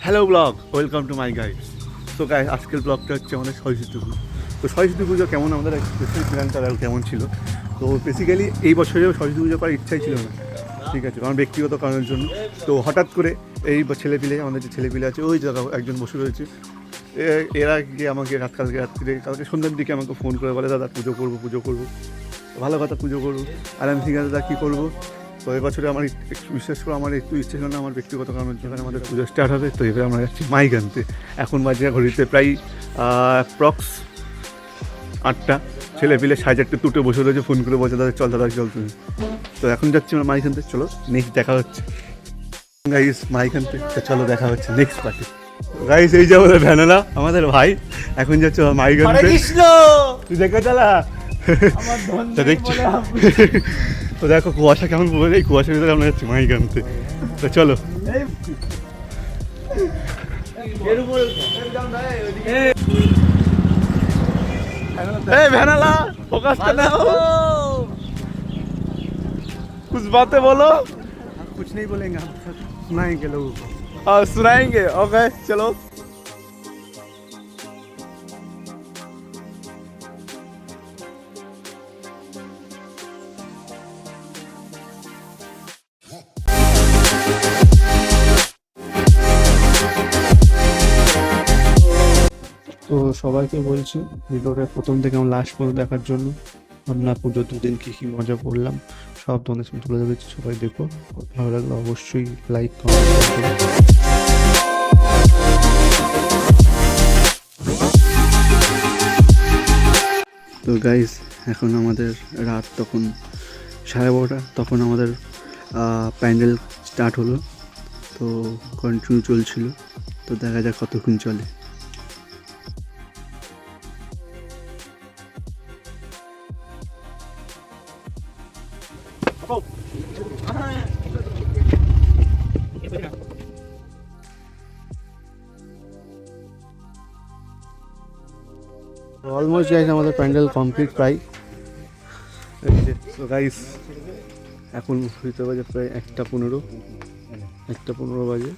Hello blog, welcome to my guide. তো guys, আজকের ব্লগটা হচ্ছে আমাদের সরস্বতী পুজো। তো সরস্বতী পুজো কেমন, আমাদের স্পেশাল প্ল্যানটা কেমন ছিল। তো বেসিক্যালি এই বছরেও সরস্বতী পুজো করার ইচ্ছাই ছিল না, ঠিক আছে, কারণ ব্যক্তিগত কারণের জন্য। তো হঠাৎ করে এই ছেলেপিলে, আমাদের যে ছেলেপিলে আছে ওই জায়গা একজন বসে রয়েছে, এরা গিয়ে আমাকে কালকে সন্ধ্যার দিকে আমাকে ফোন করে বলে, দাদা পুজো করবো। ভালো কথা, পুজো করবো। আর আমি ঠিক আছে দাদা, কী করবো। তো এবছরে আমার বিশেষ করে আমার একটু ইচ্ছে ছিল না, আমার ব্যক্তিগত কারণের জন্য আমাদের পুজো স্টার্ট হবে। তো এবারে আমরা যাচ্ছি মাইক আনতে। এখন বাজে ঘড়িতে প্রায় অ্যাপ্রক্স 8টা। ছেলেপিলে 4:30 দুটো বসে রয়েছে, ফোন করে বলছে দাদা চল তুমি। তো এখন যাচ্ছি আমরা মাইক আনতে। চলো নেক্সট দেখা হচ্ছে গাইস, মাইক আনতে। তো চলো দেখা হচ্ছে নেক্সট পার্টি। গাইস, এই যে আমাদের ভ্যানালা, আমাদের ভাই, এখন যাচ্ছে মাইক আনতে। তুই দেখে চালা। তো দেখছি, তো দেখো কুয়াশা কেমন পড়ে, এই কুয়াশার ভিতরে আমরা যাচ্ছি মাইক আনতে। তো চলো। ভ্যানালা ফোকাস कुछ बातें बोलो। कुछ नहीं बोलेंगे, हम सुनाएंगे लोगों को। सुनाएंगे, ओके चलो। তো সবাইকে বলছি ভিডিওটা প্রথম থেকে আমার লাস্ট পর্যন্ত দেখার জন্য। আমরা পুজোর দুদিন কী মজা করলাম সব তোমাদের সঙ্গে তুলে ধরেছি। সবাই দেখো, ভালো লাগলে অবশ্যই লাইক কমেন্ট করবে। তো গাইস, এখন আমাদের রাত তখন 12:30, তখন আমাদের প্যান্ডেল স্টার্ট হলো। তো কন্টিনিউ চলছিল, তো দেখা যাক কতক্ষণ চলে। অলমোস্ট গাইস আমাদের প্যান্ডেল কমপ্লিট প্রায়। তো গাইস, এখন হইতে বাজে প্রায় 1:15 বাজে।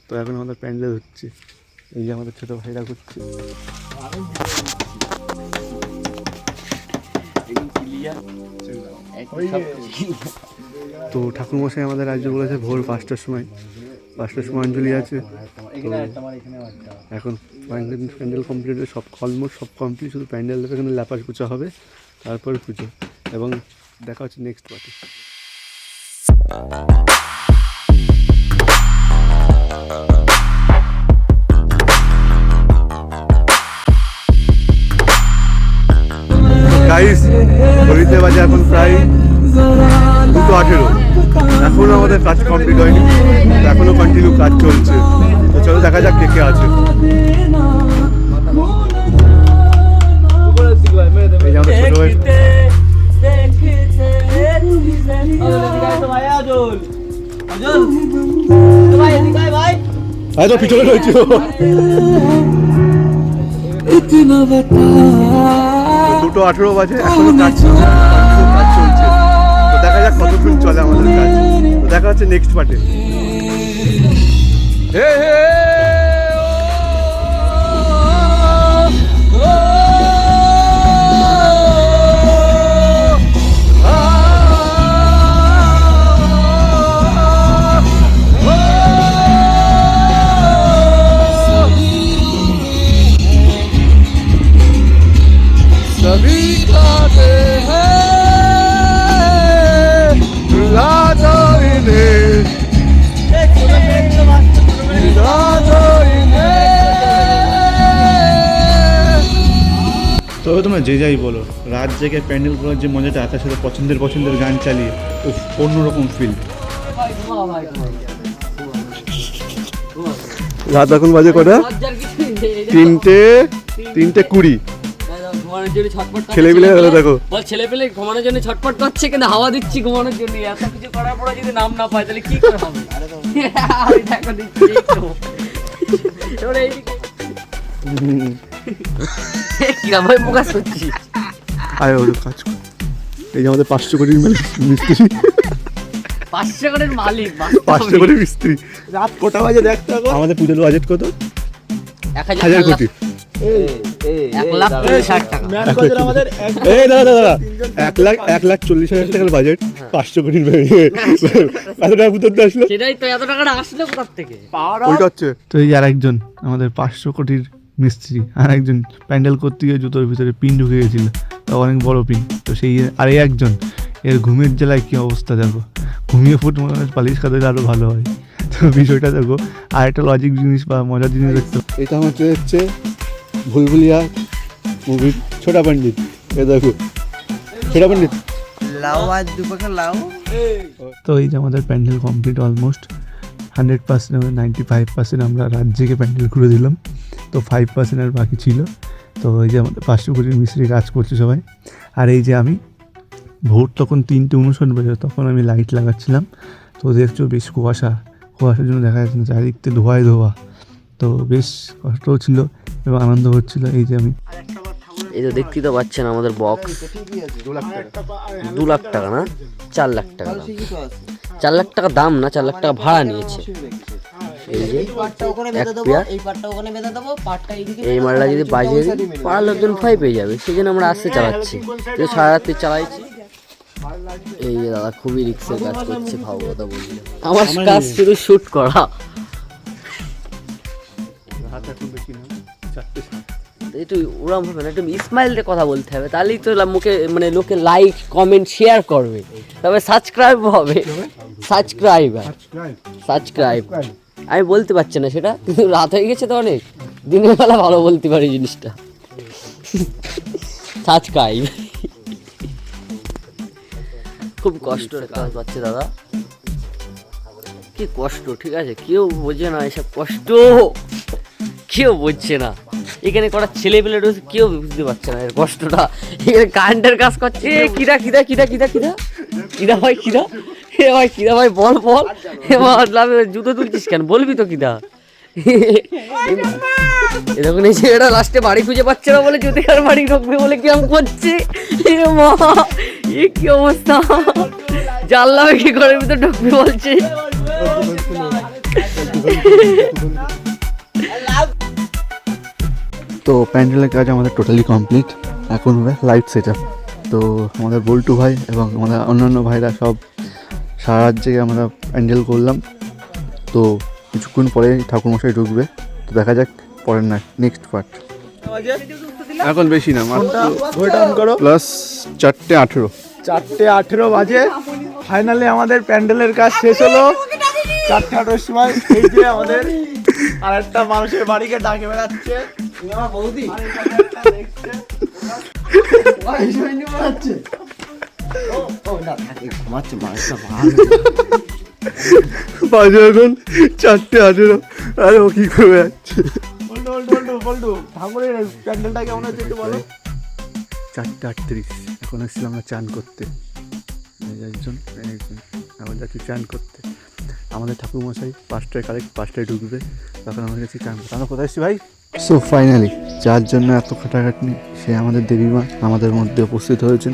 তো এখন আমাদের প্যান্ডেল হচ্ছে, এই যে আমাদের ছোটো ভাইরা করছে। তো ঠাকুরমশাই আমাদের রাজ্য বলেছে ভোর 5টার সময় অঞ্জলি আছে। এখন প্যান্ডেল কমপ্লিট, সব অলমোস্ট সব কমপ্লিট, শুধু প্যান্ডেল এখানে ল্যাপাস পুজো হবে, তারপর পুজো। এবং দেখা হচ্ছে নেক্সট পার্টি। গাইস, ঘড়িতে বাজে এখন প্রায় 2:18। এখনো আমাদের কাজ কমপ্লিট হয়নি, এখনো কন্টিনিউ কাজ চলছে। তো চলো দেখা যাক কে কে আছে। এই যে আমাদের ছোট ভাই, তো পিছনে রয়েছে। 2:18 বাজে, এখনো কাজ চলছে। তো দেখা যাক কতক্ষণ চলে আমাদের কাজ। তো দেখা হচ্ছে নেক্সট পার্টে। তবে তোমরা যে যাই বলো, রাত জেগে প্যান্ডেল করার যে মজাটা, তার সাথে পছন্দের গান চালিয়ে অন্যরকম ফিল। রাত এখন বাজে কটা? 3:20। ছেলেপিলে দেখো, ছেলেপিলে ঘুমানোর জন্য ছটফট করছে, কিন্তু হাওয়া দিচ্ছি ঘুমানোর জন্য। এত কিছু করার পরে যদি নাম না পায় তাহলে কি করে হবে? দেখো দিচ্ছি কিরম ভাবে প্রকাশ করছি। আয় ওর কাজ কর। এই যে আমাদের 500 কোটির মিস্ত্রি। 500 কোটির মালিক 500 কোটি মিস্ত্রি। রাত কটা বাজে দেখতে হবে। আমাদের পুজোর বাজেট কত? 1000 কোটি। 1,60,000 টাকা। এই দাদা 1,40,000 টাকার বাজেট, 500 কোটির এত টাকা কোথা আসলো? সেটাই তো, এত টাকাটা আসলো কোথা থেকে? ওইটা হচ্ছে তো এই আর একজন আমাদের 500 কোটির মিস্ত্রি, আর একজন প্যান্ডেল করতে গিয়ে জুতোর ভিতরে পিন ঢুকে গেছিল, তো অনেক বড় পিন। তো সেই আর এই একজন, এর ঘুমের জেলায় কী অবস্থা দেখো, ঘুমিয়ে ফুট মনে হয় পালিশ খাতে আরও ভালো হয়। তো বিষয়টা দেখো, আর একটা লজিক জিনিস বা মজার জিনিস দেখতে, এটা আমার হচ্ছে ভুলভুলিয়া মুভির ছোটা পণ্ডিত। এ দেখো ছোটা পণ্ডিত লাউ আর দুপাকে লাউ। তো এই যে আমাদের প্যান্ডেল কমপ্লিট অলমোস্ট 100%, 95% আমরা রাত জেগে প্যান্ডেল ঘুরে দিলাম। তো 5% আর বাকি ছিল। তো এই যে আমাদের 500 কোটির মিস্ত্রি কাজ করছে সবাই। আর এই যে আমি ভোর তখন 3:59 বাজে, তখন আমি লাইট লাগাচ্ছিলাম। তো দেখছো বেশ কুয়াশার জন্য দেখা যাচ্ছে না, চারিদিকতে ধোঁয়ায় ধোয়া। তো বেশ কষ্টও ছিল এবং আনন্দ হচ্ছিল। এই যে আমি এই তো দেখতেই তো পাচ্ছেন আমাদের বক্স 2 লাখ টাকা না 4 লাখ টাকা দাম। 4 লাখ টাকা দাম না, 4 লাখ টাকা ভাড়া নিয়েছে। এই যে এই মালটা যদি বাজিয়ে দিই পাড়ার লোকজন ভয় পেয়ে যাবে, সেই জন্য আমরা আসতে চালাচ্ছি, সারা রাত্রি চালাইছি। এই যে দাদা খুবই রিক্সের কাজ করছে, ভাবো কথা বললে। আমার কাজ শুধু শুট করা। একটু ওরম হবে না, একটু স্মাইল দিয়ে কথা বলতে হবে, তাহলেই তো মুখে মানে লোকে লাইক কমেন্ট শেয়ার করবে, তবে সাবস্ক্রাইব হবে। সাবস্ক্রাইব আমি বলতে পারছি না সেটা, কিন্তু রাত হয়ে গেছে তো অনেক, দিনের বেলা ভালো বলতে পারি জিনিসটা। সাবস্ক্রাইব। খুব কষ্টের কাজ পাচ্ছে দাদা, কি কষ্ট, ঠিক আছে? কেউ বোঝে না এসব কষ্ট, কেউ বুঝছে না। এখানে করা ছেলে পেলে রয়েছে, কেউ বুঝতে পারছে না এর কষ্টটা। এখানে কারেন্টের কাজ করছে, কিরা ভাই বল জুতো তুলছিস কেন, বলবি তো কিরা। এরকম এই ছেলেটা লাস্টে বাড়ি খুঁজে পাচ্ছে না বলে জুতিকার বাড়ি ঢুকবে বলে কিরম করছে। এ কি অবস্থা, জানলাম কি ঘরের ভিতর ঢুকবে বলছে। তো প্যান্ডেলের কাজ আমাদের টোটালি কমপ্লিট, এখন হবে লাইট সেট আপ। তো আমাদের বল্টু ভাই এবং আমাদের অন্যান্য ভাইরা সব সারা রাত জেগে আমরা প্যান্ডেল করলাম। তো কিছুক্ষণ পরে ঠাকুরমশাই ঢুকবে, তো দেখা যাক পরের না নেক্সট পার্ট। এখন বেশি না, মাত্র প্লাস 4:18। 4:18 বাজে ফাইনালি আমাদের প্যান্ডেলের কাজ শেষ হলো। 4:18 সময় এই যে আমাদের আরেকটা মানুষের বাড়িকে ডাকে বেড়াচ্ছে। আমার বৌদি বাজে এখন 4:18, আরে ও কি করে যাচ্ছে। ঠাকুরের প্যান্ডেলটা কেমন হচ্ছে একটু বলো। 4:38, এখন এসেছিলাম আমরা চান করতে। একজন এখন যাচ্ছি চান করতে। আমাদের ঠাকুরমশাই 5টায় কারেক্ট 5টায় ঢুকবে, তখন আমরা গেছি চান করতে। আমরা কোথায় এসেছি ভাই? সো ফাইনালি যার জন্য এত খাটাখাটনি, সে আমাদের দেবীমা আমাদের মধ্যে উপস্থিত হয়েছেন।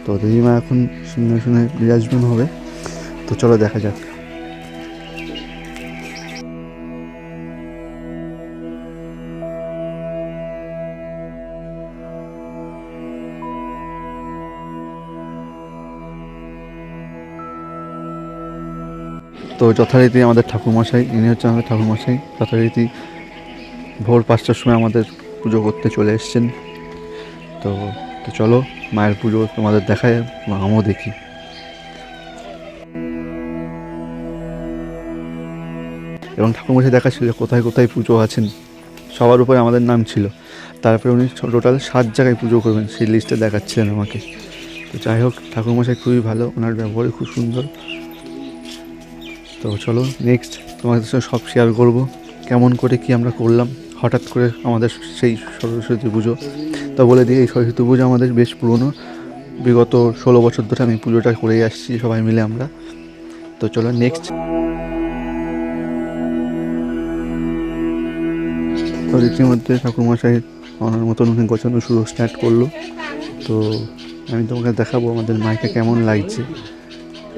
তো দেবীমা এখন সিংহাসনে বিরাজমান হবে। তো চলো দেখা যাক। তো যথারীতি আমাদের ঠাকুরমশাই, ইনি হচ্ছে আমাদের ঠাকুরমশাই, যথারীতি ভোর 5টার সময় আমাদের পুজো করতে চলে এসছেন। তো চলো মায়ের পুজো তোমাদের দেখায়, আমিও দেখি। এবং ঠাকুরমশাই দেখাচ্ছিল কোথায় কোথায় পুজো আছেন, সবার উপরে আমাদের নাম ছিল। তারপরে উনি টোটাল 7 জায়গায় পুজো করবেন, সেই লিস্টে দেখাচ্ছিলেন আমাকে। তো যাই হোক, ঠাকুরমশাই খুবই ভালো, ওনার ব্যবহারই খুব সুন্দর। তো চলো নেক্সট তোমাদের সাথে সব শেয়ার করবো, কেমন করে কি আমরা করলাম। হঠাৎ করে আমাদের সেই সরস্বতী পুজো, তো বলে দিই এই সরস্বতী পুজো আমাদের বেশ পুরনো, বিগত 16 বছর ধরে আমি পুজোটা করেই আসছি সবাই মিলে আমরা। তো চলো নেক্সট। তো রীতিমধ্যে ঠাকুরমশাই ওনার মতন গোছানো শুরু স্টার্ট করলো। তো আমি তোমাকে দেখাবো আমাদের মাইকে কেমন লাগছে,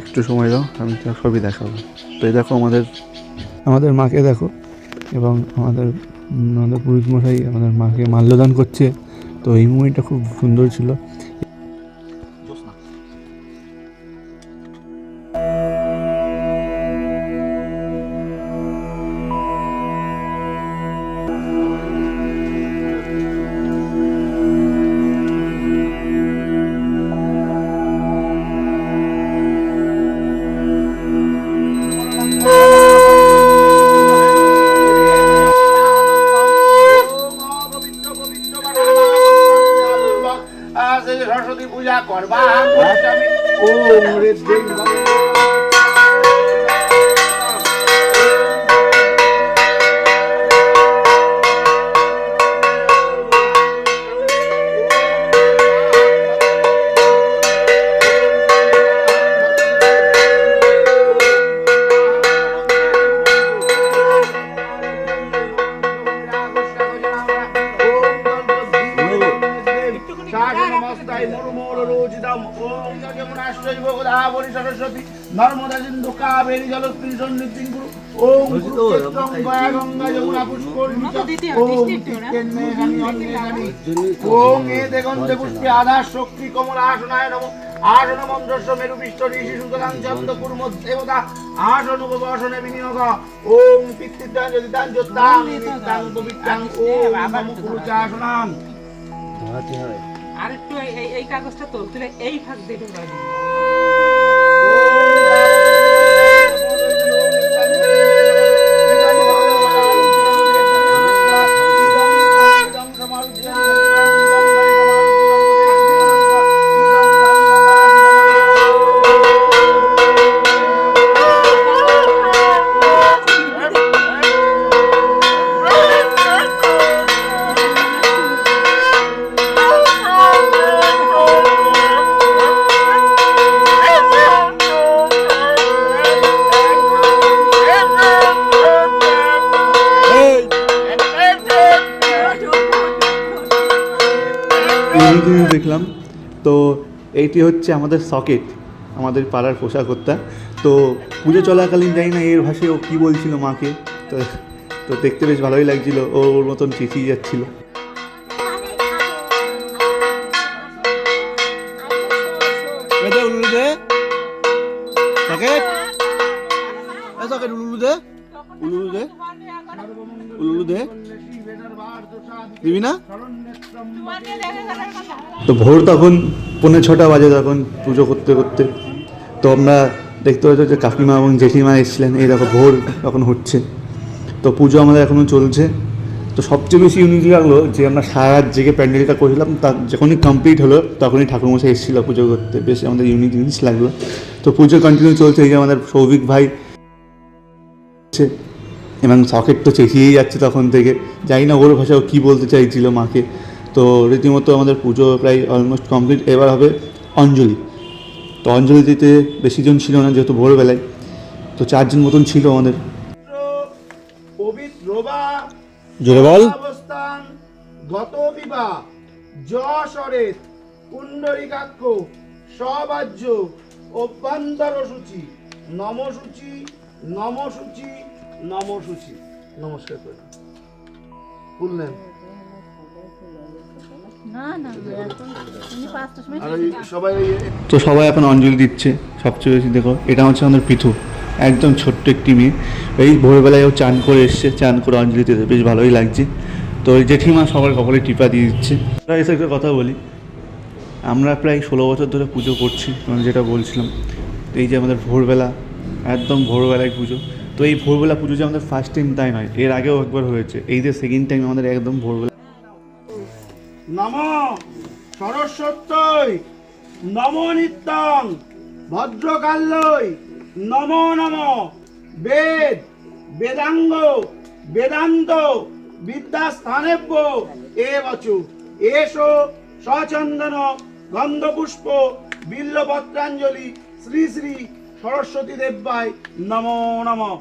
একটু একটু সময় দাও, আমি তো সবই দেখাবো। তো এই দেখো আমাদের মাকে দেখো, এবং আমাদের পুরুষ মশাই আমাদের মাকে মাল্যদান করছে। তো এই মুভিটা খুব সুন্দর ছিল। সরস্বতী পূজা করবা ও রে দেব সরস্বতী নর্মদা সিন্ধু কাবেরী জলস্ত্রী সন্নিধিং কুরু ওম কুরুক্ষেত্রং গয়া গঙ্গা যমুনা পুষ্করিণী ওম তিষ্ঠেন্মেঘানি অন্যেঘানি ওম এ দেগন্তে পুষ্পে আধার শক্তি কমলা আসনায় নমঃ আসন মন্ত্রস্য মেরুপিষ্ট ঋষি সুতরাং চন্দ্র কুর্ম দেবতা আসন উপবাসনে বিনিয়োগ ওম পিতৃদান যদিদান যোদ্ধাং নিত্যাং পবিত্রাং ওম নমঃ কুরুচাসনাং। আরেকটু এই কাগজটা তুলে এই ভাগ দিয়ে ঢোকাই দিবি। দেখলাম। তো এইটি হচ্ছে আমাদের সকেট, আমাদের পাড়ার পোষাকর্তা। তো পুজো চলাকালীন জানি না এর ভাষায় ও কী বলছিল মাকে। তো দেখতে বেশ ভালোই লাগছিল, ওর মতন চেঁচিয়ে যাচ্ছিল। দিবি না? তো ভোর তখন 5:45 বাজে, তখন পুজো করতে করতে। তো আমরা দেখতে পাচ্ছি যে কাকিমা এবং জেঠিমা এসেছিলেন। এই দেখো ভোর তখন হচ্ছে। তো পুজো আমাদের এখনও চলছে। তো সবচেয়ে বেশি ইউনিক লাগলো যে আমরা সারা রাত জেগে প্যান্ডেলটা করেছিলাম, তার যখনই কমপ্লিট হলো তখনই ঠাকুরমশাই এসেছিলো পুজো করতে। বেশ আমাদের ইউনিক জিনিস লাগলো। তো পুজো কন্টিনিউ চলছে। এই যে আমাদের সৌভিক ভাই এবং সকেট তো চেঁচিয়েই যাচ্ছে তখন থেকে, জানি না ওর ভাষাও কী বলতে চাইছিল মাকে। তো রীতিমতো আমাদের পুজো প্রায় অলমোস্ট কমপ্লিট। এবার হবে অঞ্জলি। তো অঞ্জলি দিতে বেশিজন ছিল না, যেহেতু ভোরবেলায়। তো 4 জন মতন ছিল আমাদের। জোরে বল। গত বিবাহ যশরে কুণ্ডরিকাক্ষ সবাজ্য অভ্যন্তর সূচি নমসূচি নমসূচি নমসূচি। নমস্কার করে বললেন তো সবাই এখন অঞ্জলি দিচ্ছে। সবচেয়ে বেশি দেখো এটা হচ্ছে আমাদের পিথু, একদম ছোট্ট একটি মেয়ে। এই ভোরবেলায় ও চান করে এসছে, চান করে অঞ্জলি দিতে বেশ ভালোই লাগছে। তো ওই জেঠিমা সবার কপালে টিপা দিয়ে দিচ্ছে। এসে একটা কথা বলি, আমরা প্রায় 16 বছর ধরে পুজো করছি, মানে যেটা বলছিলাম। এই যে আমাদের ভোরবেলা, একদম ভোরবেলায় পুজো। তো এই ভোরবেলা পুজো যে আমাদের ফার্স্ট টাইম তাই নয়, এর আগেও একবার হয়েছে। এই যে সেকেন্ড টাইম আমাদের একদম ভোরবেলা। নমো সরস্বত্যই নমো নিত্যং ভদ্রকাল্যই নমো নমো বেদ বেদাঙ্গ বেদান্ত বিদ্যাস্থানেভ্য এবচু এষো সচন্দন গন্ধপুষ্প বিল্লপত্রাঞ্জলি শ্রী শ্রী সরস্বতী দেব্যায় নমো নমঃ।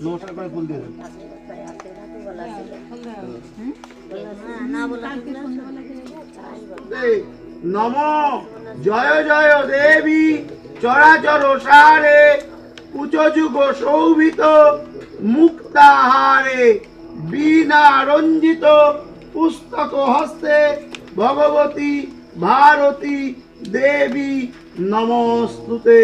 নমস্কার করে ফুল দিয়ে দেন। নমো জয় জয় দেবী চরাচর সারে উচ্চযুগ শোভিত মুক্তাহারে বীণা রঞ্জিত পুস্তক হস্তে ভগবতী ভারতী দেবী নমস্তুতে।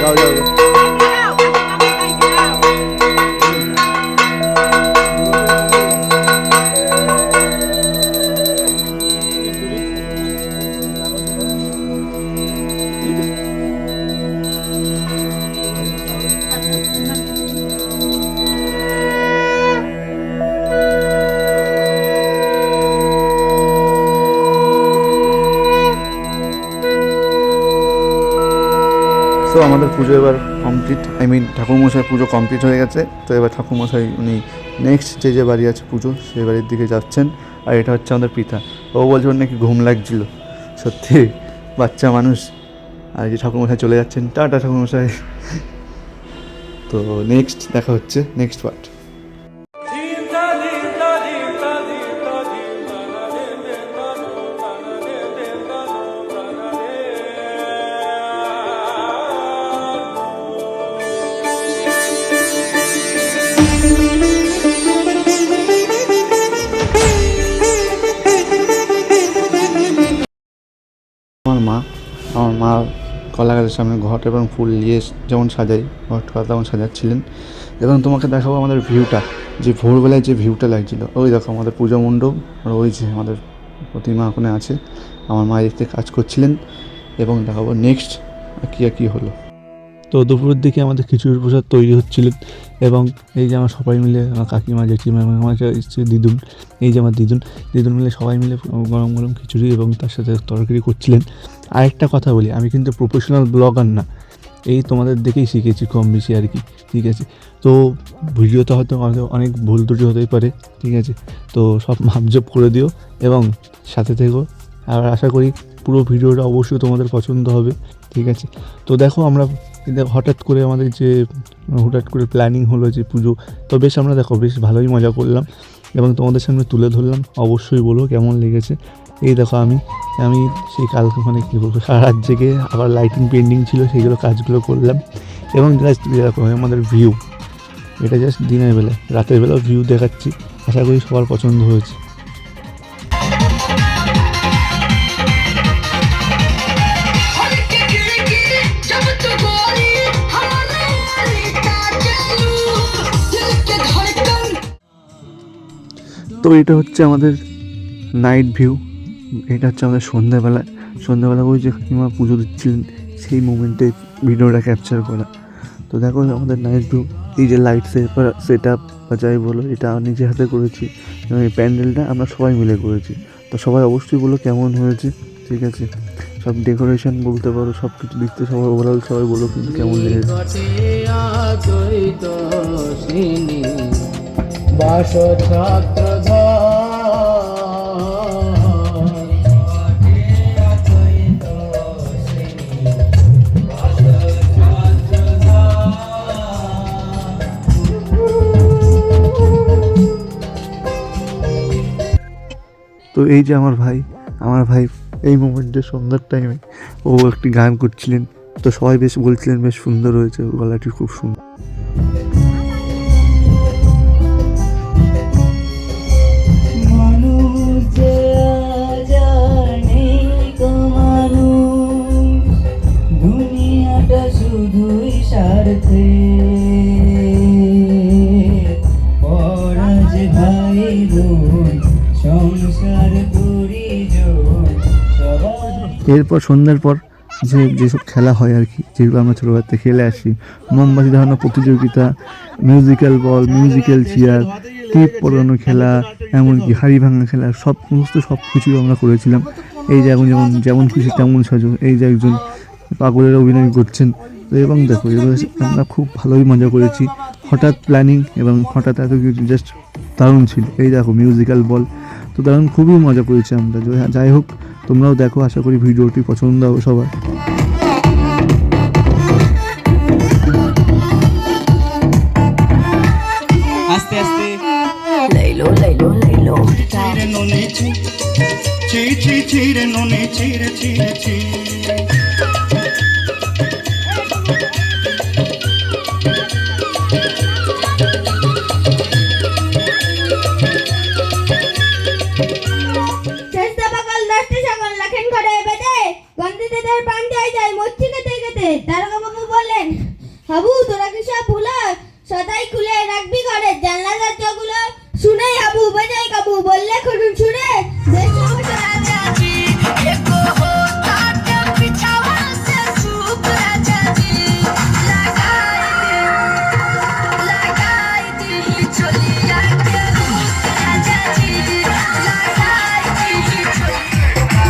যাও যাও যাও। তো আমাদের পুজো এবার কমপ্লিট, ঠাকুরমশাই পুজো কমপ্লিট হয়ে গেছে। তো এবার ঠাকুরমশাই উনি নেক্সট যে বাড়ি আছে পুজো সেই বাড়ির দিকে যাচ্ছেন। আর এটা হচ্ছে আমাদের পিতা। ও বলছে ওর নাকি ঘুম লাগছিল, সত্যি বাচ্চা মানুষ। আর যে ঠাকুরমশাই চলে যাচ্ছেন, টাটা ঠাকুরমশাই। তো নেক্সট দেখা হচ্ছে নেক্সট পার্ট। আমার মা কলা গাছের সামনে ঘট এবং ফুল নিয়ে যেমন সাজাই, ঘট তেমন সাজাচ্ছিলেন। এবং তোমাকে দেখাবো আমাদের ভিউটা, যে ভোরবেলায় যে ভিউটা লাগছিল। ওই দেখো আমাদের পুজো মণ্ডপ, আর ওই যে আমাদের প্রতিমা ওখানে আছে। আমার মা এতে কাজ করছিলেন। এবং দেখাবো নেক্সট কী হলো। তো দুপুরের দিকে আমাদের খিচুড়ির প্রসাদ তৈরি হচ্ছিলেন। এবং এই যে আমার সবাই মিলে, আমার কাকিমা, জেঠিমা, আমার দিদুন, এই যে আমার দিদুন মিলে সবাই মিলে গরম গরম খিচুড়ি এবং তার সাথে তরকারি করছিলেন। আরেকটা কথা বলি, আমি কিন্তু প্রফেশনাল ব্লগার না, এই তোমাদের দেখেই শিখেছি কম বেশি আর কি, ঠিক আছে। তো ভিডিওতে হয়তো অনেক ভুল ত্রুটি হতেই পারে, ঠিক আছে। তো সব মাপজোপ করে দিও এবং সাথে থেকো। আর আশা করি পুরো ভিডিওটা অবশ্যই তোমাদের পছন্দ হবে, ঠিক আছে। তো দেখো আমরা হঠাৎ করে প্ল্যানিং হলো যে পুজো, তো বেশ আমরা বেশ ভালোই মজা করলাম এবং তোমাদের সামনে তুলে ধরলাম। অবশ্যই বলো কেমন লেগেছে। এই দেখো আমি সেই কালকে কী বলবো, সারা রাত জেগে আবার লাইটিং পেন্টিং ছিল, সেইগুলো কাজগুলো করলাম। এবং জাস্ট দেখো আমাদের ভিউ, এটা জাস্ট দিনের বেলা, রাতের বেলাও ভিউ দেখাচ্ছি। আশা করি সবার পছন্দ হয়েছে। তো এটা হচ্ছে আমাদের নাইট ভিউ, এটা হচ্ছে আমাদের সন্ধ্যাবেলা ওই যে কাকিমা পুজো দিচ্ছিলেন সেই মোমেন্টে ভিডিওটা ক্যাপচার করা। তো দেখো আমাদের নাইট ভিউ, এই যে লাইট সেট আপ বা যাই বলো, এটা নিজে হাতে করেছি এবং এই প্যান্ডেলটা আমরা সবাই মিলে করেছি। তো সবাই অবশ্যই বলো কেমন হয়েছে, ঠিক আছে। সব ডেকোরেশন বলতে পারো, সব কিছু দিকতে সবাই ওভারঅল সবাই বলো কিন্তু কেমন লেগেছে। তো এই যে আমার ভাই এই মোমেন্টে সন্ধ্যার টাইমে ও একটি গান করছিলেন। তো সবাই বেশ বলছিলেন বেশ সুন্দর হয়েছে, গলাটি খুব সুন্দর। শুধুই স্বার্থে পরাজ ভাই বোন সংসার পরিজন। এরপর সন্ধ্যার পর যেসব খেলা হয় আর কি, যেগুলো আমরা ছোটোবেলাতে খেলে আসি, মোমবাতি ধরানো প্রতিযোগিতা, মিউজিক্যাল বল, মিউজিক্যাল চেয়ার, টিপ পড়ানো খেলা, এমনকি হাড়ি ভাঙা খেলা, সব কিছুই আমরা করেছিলাম। এই যে এখন যেমন খুশি তেমন সাজো, এই যে একজন পাগলের অভিনয় করছেন। তো এবং দেখো এগুলো আমরা খুব ভালোই মজা করেছি। হঠাৎ প্ল্যানিং এবং হঠাৎ এত কিছু জাস্ট দারুণ ছিল। এই দেখো মিউজিক্যাল বল, তো দারুণ খুবই মজা করেছি আমরা। যাই হোক, তোমরাও দেখো, আশা করি ভিডিওটি পছন্দ হবে সবার। আস্তে আস্তে লাইলো লাইলো লাইলো চিরে ননে চিরে ননে চিরে চেষ্টা পাগল দশটা সকল লাখেন ঘরে বেঁধে গন্ধিতে তার প্রাণ যায় যায় মচ্ছি কেটে কেটে দারোগা বাবু বললেন, হাবু তোরা কি সব ভুলো সদাই খুলে রাখবি ঘরে জানলা দরজাগুলো। শুনে হাবু বেজাই কাবু বললে খুলুন শুনে দেশ সমস্যা রাজা জি একো হোতা কে পিছাওয়া সে সুপ রাজা জি লাগাই দিলি চলিয়া কে রাজা জি লাগাই দিলি চলিয়া।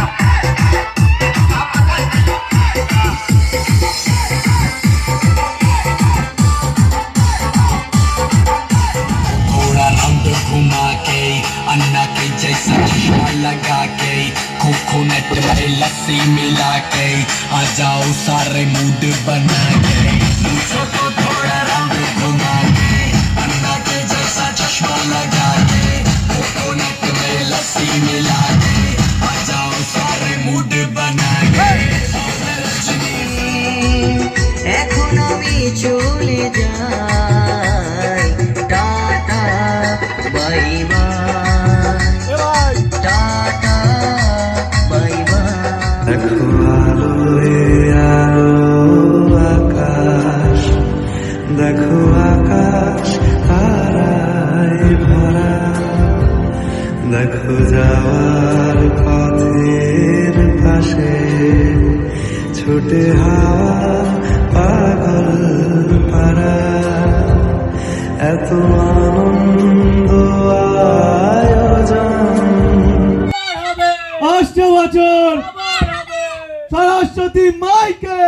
थोड़ा राउंड घुमा के अन्ना के जैसा चश्मा लगा के कोकोनट में लस्सी मिला के आ जाओ सारे मूड बना के मुझको तो थोड़ा राउंड घुमा के अन्ना के जैसा चश्मा लगा के कोकोनट में लस्सी मिला के आ जाओ सारे मूड बना के এখন আমি চলে যাই, tata bye bye, tata bye bye. দেখো আলোয় আলো আকাশ, দেখো আকাশ তারায় ভরা, দেখো যাওয়ার পথের পাশে ছোটে হাওয়া পাগল পারা, এত আনন্দ আয়োজন। আসছে বছর সরস্বতী মাইকে,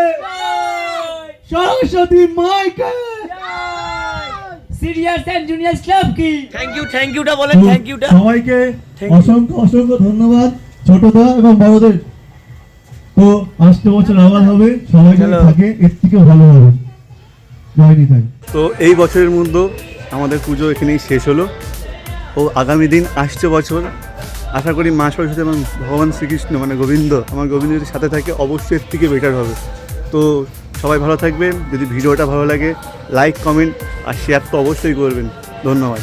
সরস্বতী মাইকে। সিরিয়াস এন্ড জুনিয়র ক্লাব কি থ্যাংক ইউটা বলেন, থ্যাংক ইউটা সবাইকে অসংখ্য ধন্যবাদ, ছোটদা এবং বড়দের। তো আসছে বছর আবার হবে, সবাই যদি থাকে এর থেকেও ভালো হবে। জয় নিতাই। তো এই বছরের মধ্যে আমাদের পুজো এখানেই শেষ হলো। ও আগামী দিন আসছে বছর আশা করি মা সরস্বতী এবং ভগবান শ্রীকৃষ্ণ মানে গোবিন্দ, আমার গোবিন্দ যদি সাথে থাকে অবশ্যই এর থেকে বেটার হবে। তো সবাই ভালো থাকবেন। যদি ভিডিওটা ভালো লাগে লাইক কমেন্ট আর শেয়ার তো অবশ্যই করবেন। ধন্যবাদ।